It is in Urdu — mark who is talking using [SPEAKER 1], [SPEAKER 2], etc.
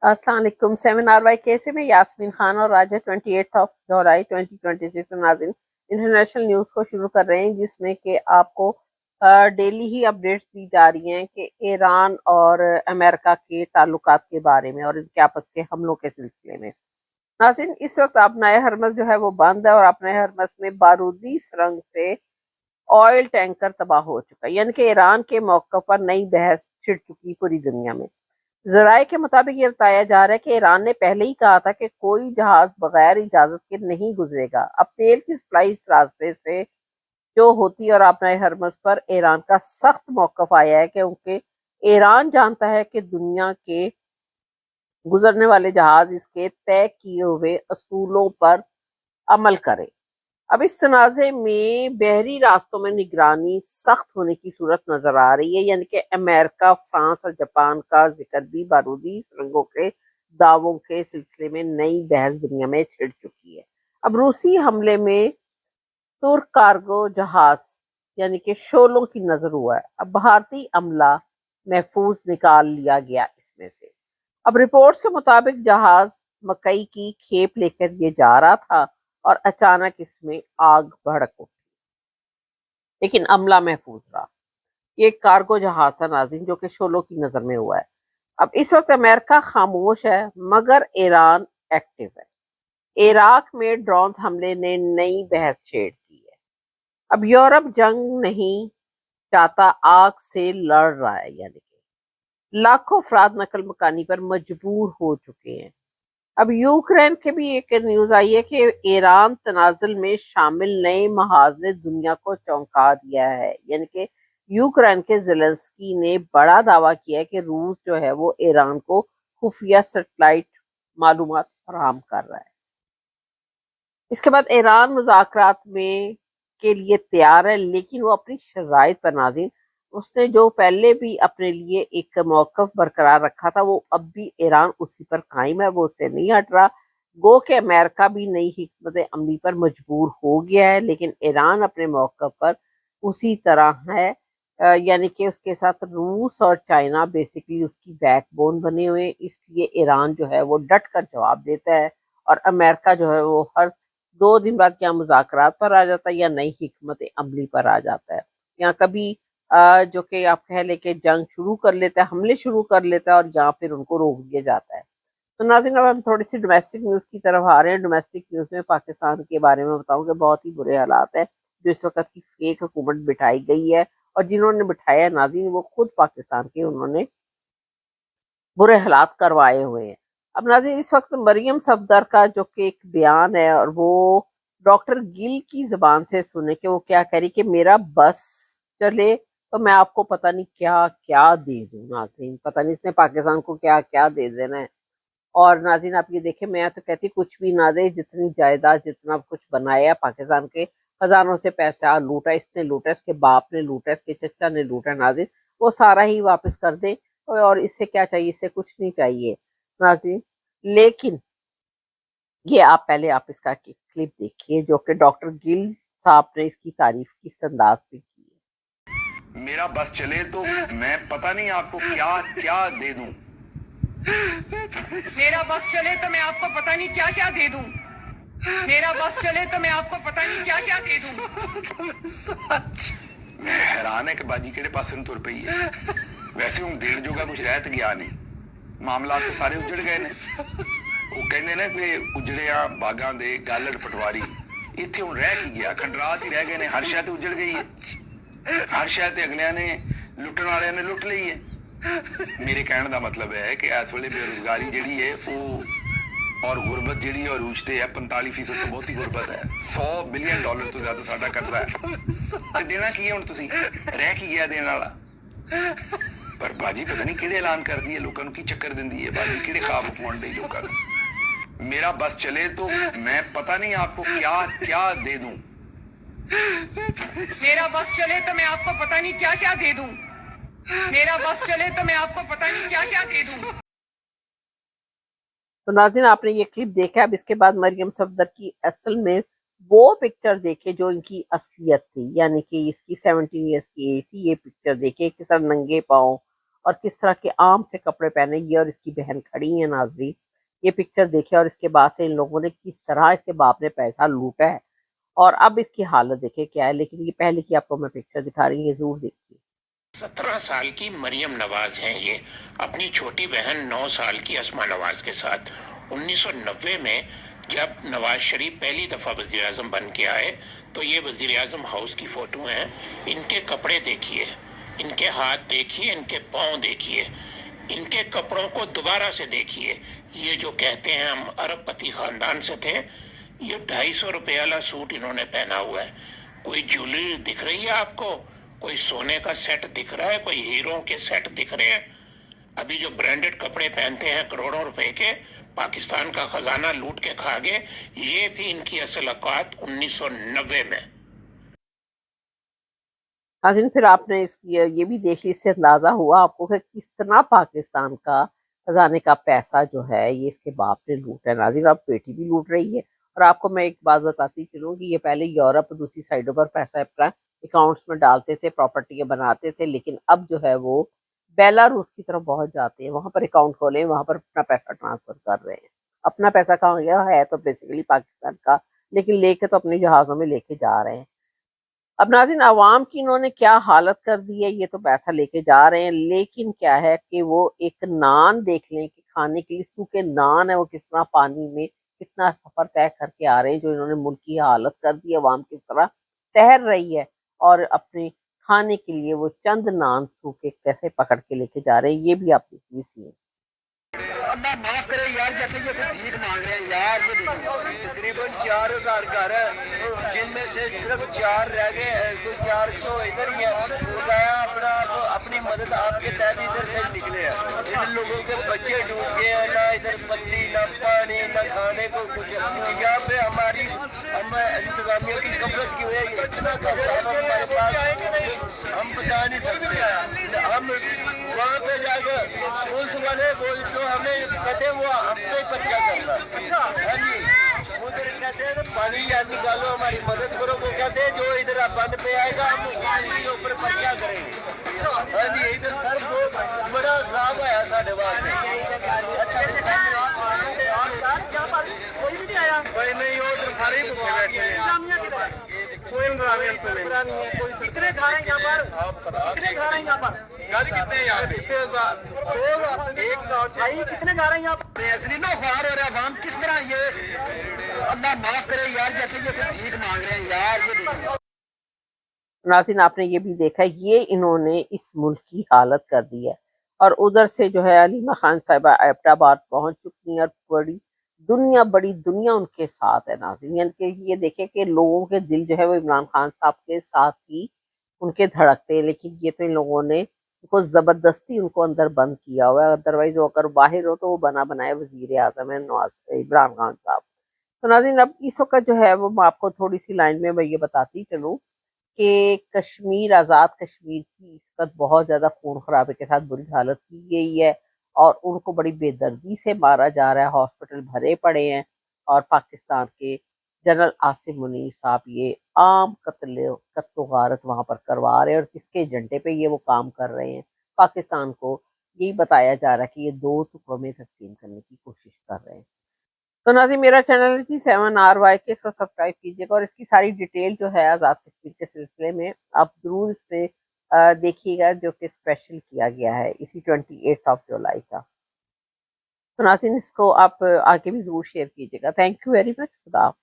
[SPEAKER 1] السلام علیکم 7 RY سے میں یاسمین خان اور آج ہے 28 جولائی 2026 تو ناظرین انٹرنیشنل نیوز کو شروع کر رہے ہیں جس میں کہ آپ کو ڈیلی ہی اپڈیٹس دی جا رہی ہیں کہ ایران اور امریکہ کے تعلقات کے بارے میں اور ان کے آپس کے حملوں کے سلسلے میں۔ ناظرین اس وقت اپنا ہرمز جو ہے وہ بند ہے اور اپنا ہرمز میں بارودی سرنگ سے آئل ٹینکر تباہ ہو چکا ہے، یعنی کہ ایران کے موقع پر نئی بحث چھڑ چکی پوری دنیا میں۔ ذرائع کے مطابق یہ بتایا جا رہا ہے کہ ایران نے پہلے ہی کہا تھا کہ کوئی جہاز بغیر اجازت کے نہیں گزرے گا۔ اب تیل کی سپلائی اس راستے سے جو ہوتی اور اپنا ہرمز پر ایران کا سخت موقف آیا ہے کیونکہ ایران جانتا ہے کہ دنیا کے گزرنے والے جہاز اس کے طے کیے ہوئے اصولوں پر عمل کرے۔ اب اس تنازع میں بحری راستوں میں نگرانی سخت ہونے کی صورت نظر آ رہی ہے، یعنی کہ امریکہ، فرانس اور جاپان کا ذکر بھی بارودی سرنگوں کے دعووں کے سلسلے میں نئی بحث دنیا میں چھڑ چکی ہے۔ اب روسی حملے میں ترک کارگو جہاز یعنی کہ شولوں کی نظر ہوا ہے۔ اب بھارتی عملہ محفوظ نکال لیا گیا اس میں سے۔ اب رپورٹس کے مطابق جہاز مکئی کی کھیپ لے کر یہ جا رہا تھا اور اچانک اس میں آگ بھڑک اٹھی، لیکن عملہ محفوظ رہا۔ یہ ایک کارگو جہاز تھا ناظرین جو کہ شولوں کی نظر میں ہوا ہے۔ اب اس وقت امریکہ خاموش ہے مگر ایران ایکٹیو ہے۔ عراق میں ڈرون حملے نے نئی بحث چھیڑ دی ہے۔ اب یورپ جنگ نہیں چاہتا، آگ سے لڑ رہا ہے، یعنی کہ لاکھوں افراد نقل مکانی پر مجبور ہو چکے ہیں۔ اب یوکرین کے بھی ایک نیوز آئی ہے کہ ایران تنازل میں شامل نئے محاذ نے دنیا کو چونکا دیا ہے، یعنی کہ یوکرین کے زیلنسکی نے بڑا دعویٰ کیا ہے کہ روس جو ہے وہ ایران کو خفیہ سیٹلائٹ معلومات فراہم کر رہا ہے۔ اس کے بعد ایران مذاکرات میں کے لیے تیار ہے لیکن وہ اپنی شرائط پر ناظرین، اس نے جو پہلے بھی اپنے لیے ایک موقف برقرار رکھا تھا وہ اب بھی ایران اسی پر قائم ہے، وہ اس سے نہیں ہٹ رہا۔ گو کہ امریکہ بھی نئی حکمت عملی پر مجبور ہو گیا ہے لیکن ایران اپنے موقف پر اسی طرح ہے، یعنی کہ اس کے ساتھ روس اور چائنا بیسیکلی اس کی بیک بون بنے ہوئے ہیں، اس لیے ایران جو ہے وہ ڈٹ کر جواب دیتا ہے اور امریکہ جو ہے وہ ہر 2 دن بعد کیا مذاکرات پر آ جاتا ہے یا نئی حکمت عملی پر آ جاتا ہے، یا کبھی جو کہ آپ کہہ لیں کہ جنگ شروع کر لیتا ہے، حملے شروع کر لیتا ہے اور جہاں پھر ان کو روک دیا جاتا ہے۔ تو ناظرین اب ہم تھوڑی سی ڈومیسٹک نیوز کی طرف آ رہے ہیں۔ ڈومیسٹک نیوز میں پاکستان کے بارے میں بتاؤں کہ بہت ہی برے حالات ہیں جو اس وقت کی فیک حکومت بٹھائی گئی ہے، اور جنہوں نے بٹھایا ہے ناظرین وہ خود پاکستان کے انہوں نے برے حالات کروائے ہوئے ہیں۔ اب ناظرین اس وقت مریم صفدر کا جو کہ ایک بیان ہے اور وہ ڈاکٹر گل کی زبان سے سنے کہ وہ کیا کہہ رہی کہ میرا بس چلے تو میں آپ کو پتہ نہیں کیا کیا دے دوں۔ ناظرین پتہ نہیں اس نے پاکستان کو کیا کیا دے دینا ہے۔ اور ناظرین آپ یہ دیکھیں، میں تو کہتی کچھ بھی نہ دے، جتنی جائیداد جتنا کچھ بنایا پاکستان کے خزانوں سے پیسہ لوٹا، اس نے لوٹا، اس کے باپ نے لوٹا، اس کے چچا نے لوٹا، ناظرین وہ سارا ہی واپس کر دیں، اور اس سے کیا چاہیے؟ اس سے کچھ نہیں چاہیے ناظرین۔ لیکن یہ آپ اس کا کلپ دیکھیے جو کہ ڈاکٹر گل صاحب نے اس کی تعریف کس انداز پہ کی ہے۔
[SPEAKER 2] میرا بس چلے تو میں پتہ نہیں آپ کو کیا کیا دے دوں۔ میرا بس چلے تو میں آپ کو پتہ نہیں کیا کیا دے دوں۔ میرا بس چلے تو میں آپ کو پتہ نہیں کیا کیا دے دوں۔ میں حیران ہے کہ باجی کہڑے پاسے نوں تر پئی ہے۔ ویسے ہوں دین جو کا کچھ رہ تے گیا نہیں، معاملات تو سارے اجڑ گئے نے۔ وہ کہندے نے کہ اجڑیاں باغاں دے گالڑ پٹواری، ایتھے ہوں رہ کی گیا، کھنڈرات ہی رہ گئے نے، ہر شے تے اجڑ گئی ہے، ہر شے تے اگلیاں نے لٹن والے نے لٹ لئی ہے۔ میرے کہنے دا مطلب ہے کہ اس ویلے بے روزگاری جڑی ہے وہ اور غربت جڑی ہے اور روچتے ہے 45% تو بہت ہی غربت ہے۔ $100 بلین تو زیادہ ساڈا قرضہ ہے۔ تے دینا کی ہے ہن تسی؟ رہ کی گیا دین والا؟ پر باجی پتہ نہیں کہڑے اعلان کر دیے لوکاں نوں، کی چکر دیندی ہے باجی، کہڑے خواب پوان ڈئی لوکاں نوں۔ میرا بس چلے تو میں پتہ نہیں آپ کو کیا کیا دے دوں۔ میرا بس چلے تو میں آپ کو پتہ نہیں کیا کیا دے دوں۔ میرا بس چلے تو میں آپ کو پتہ نہیں کیا کیا دے دوں۔
[SPEAKER 1] تو ناظرین آپ نے یہ کلپ دیکھا، اب اس کے بعد مریم صفدر کی اصل میں وہ پکچر دیکھے جو ان کی اصلیت تھی، یعنی کہ اس کی 17 ایئرس کی ایج تھی، یہ پکچر دیکھے کس طرح ننگے پاؤں اور کس طرح کے عام سے کپڑے پہنے یہ اور اس کی بہن کھڑی ہیں ناظرین. یہ پکچر دیکھیں اور اس کے بعد سے ان لوگوں نے کس طرح اس کے باپ نے پیسہ لوٹا ہے اور اب اس کی حالت دیکھیں کیا ہے. لیکن یہ پہلے کی آپ کو میں پکچر دکھا رہی ہوں، یہ ضرور دیکھیے.
[SPEAKER 3] 17 سال کی مریم نواز ہیں یہ، اپنی چھوٹی بہن 9 سال کی اسما نواز کے ساتھ. 1990 میں جب نواز شریف پہلی دفعہ وزیر اعظم بن کے آئے تو یہ وزیر اعظم ہاؤس کی فوٹو ہیں. ان کے کپڑے دیکھیے، ان کے ہاتھ دیکھیے، ان کے پاؤں دیکھیے، ان کے کپڑوں کو دوبارہ سے دیکھیے. یہ جو کہتے ہیں ہم ارب پتی خاندان سے تھے، یہ 250 روپے والا سوٹ انہوں نے پہنا ہوا ہے. کوئی جویلری دکھ رہی ہے آپ کو؟ کوئی سونے کا سیٹ دکھ رہا ہے؟ کوئی ہیروں کے سیٹ دکھ رہے ہیں؟ ابھی جو برانڈڈ کپڑے پہنتے ہیں کروڑوں روپے کے، پاکستان کا خزانہ لوٹ کے کھا گئے. یہ تھی ان کی اصل اوقات 1990 میں.
[SPEAKER 1] ناظرین پھر آپ نے اس کی یہ بھی دیکھ لی، اس سے اندازہ ہوا آپ کو کہ کس طرح پاکستان کا خزانے کا پیسہ جو ہے یہ اس کے باپ نے لوٹا ہے. ناظرین اب بیٹی بھی لوٹ رہی ہے. اور آپ کو میں ایک بات بتاتی چلوں کہ یہ پہلے یورپ دوسری سائڈوں پر پیسہ اپنا اکاؤنٹس میں ڈالتے تھے، پراپرٹیاں بناتے تھے، لیکن اب جو ہے وہ بیلاروس کی طرف پہنچ جاتے ہیں، وہاں پر اکاؤنٹ کھولے، وہاں پر اپنا پیسہ ٹرانسفر کر رہے ہیں. اپنا پیسہ کہاں گیا ہے تو بیسیکلی پاکستان کا، لیکن لے کے تو اپنے جہازوں میں لے کے جا رہے ہیں. اب ناظرین عوام کی انہوں نے کیا حالت کر دی ہے، یہ تو پیسہ لے کے جا رہے ہیں، لیکن کیا ہے کہ وہ ایک نان دیکھ لیں کہ کھانے کے لیے سوکھے نان ہے وہ کس طرح پانی میں کتنا سفر طے کر کے آ رہے ہیں، جو انہوں نے ملک کی حالت کر دی ہے. عوام کس طرح تہر رہی ہے اور اپنے کھانے کے لیے وہ چند نان سوکھے کیسے پکڑ کے لے کے جا رہے ہیں، یہ بھی آپ دیکھیے سین.
[SPEAKER 4] اللہ معاف کرے یار، جیسے یہ کوئی بھیک مانگ رہے ہیں یار. یہ تقریباً 4000 گھر ہے جن میں سے صرف 4 رہ گئے ہیں، کوئی 400 ادھر ہی ہے. بتایا اپنی مدد آپ کے تحت ادھر سے نکلے ہیں. ان لوگوں کے بچے ڈوب گئے ہیں، نہ ادھر بتی، نہ پانی، نہ کھانے کو کچھ. یہاں پہ ہماری انتظامیہ کی غفلت کی وجہ سے اتنا کا حساب ہمارے پاس ہم بتا نہیں سکتے. ہم وہاں پہ جا کر پولیس والے جو ہمیں کہتے ہیں وہ ہم پہ پرچہ کرنا. ہاں جی، وہ ادھر کہتے ہیں پانی یاد نکالو، ہماری مدد کرو. وہ کہتے ہیں جو ادھر بند پہ آئے گا ہم اس کے اوپر پرچہ کریں گے. ہاں جی، ادھر سر بہت بڑا صاحب آیا ساڈے واسطے. کوئی بھی نہیں آیا؟ کوئی نہیں، ادھر سارے ہی بھوکے بیٹھے ہیں. کوئی انتظامیہ نہیں ہے. کتنے کھا رہے ہیں یہاں پر؟ کتنے کھا رہے ہیں یہاں پر؟ گاڑی کتنے ہیں یہاں پہ؟ کتنے کھا رہے ہیں یہاں پر؟ اصلی نا خوار ہو رہا ہے عوام کس طرح. یہ اللہ معاف کرے یار، جیسے یہ کوئی بھیک مانگ رہے ہیں یار. یہ دیکھیں
[SPEAKER 1] ناظرین آپ نے یہ بھی دیکھا، یہ انہوں نے اس ملک کی حالت کر دی ہے. اور ادھر سے جو ہے علیمہ خان صاحبہ ایبٹ آباد پہنچ چکی ہیں اور بڑی دنیا ان کے ساتھ ہے. ناظرین یعنی کہ یہ دیکھیں کہ لوگوں کے دل جو ہے وہ عمران خان صاحب کے ساتھ ہی ان کے دھڑکتے ہیں، لیکن یہ تو ان لوگوں نے ان کو زبردستی ان کو اندر بند کیا ہوا ہے. ادروائز وہ اگر باہر ہو تو وہ بنا بنائے وزیر اعظم ہے عمران خان صاحب. تو ناظرین اب اس وقت جو ہے وہ میں آپ کو تھوڑی سی لائن میں یہ بتاتی چلوں کہ کشمیر، آزاد کشمیر کی اس وقت بہت زیادہ خون خرابے کے ساتھ بری حالت کی گئی ہے اور ان کو بڑی بے دردی سے مارا جا رہا ہے. ہاسپٹل بھرے پڑے ہیں اور پاکستان کے جنرل عاصم منیر صاحب یہ عام قتل و غارت وہاں پر کروا رہے ہیں. اور کس کے ایجنڈے پہ یہ وہ کام کر رہے ہیں؟ پاکستان کو یہی بتایا جا رہا ہے کہ یہ 2 ٹکڑوں میں تقسیم کرنے کی کوشش کر رہے ہیں. تو ناظرین میرا چینل ہے جی 7RY کے، اس کو سبسکرائب کیجیے گا اور اس کی ساری ڈیٹیل جو ہے آزاد کشمیر کے سلسلے میں آپ ضرور اس پہ دیکھیے گا، جو کہ اسپیشل کیا گیا ہے اسی 28 جولائی کا. تو ناظرین اس کو آپ آگے بھی ضرور شیئر کیجیے گا. Thank you very much. خدا حافظ.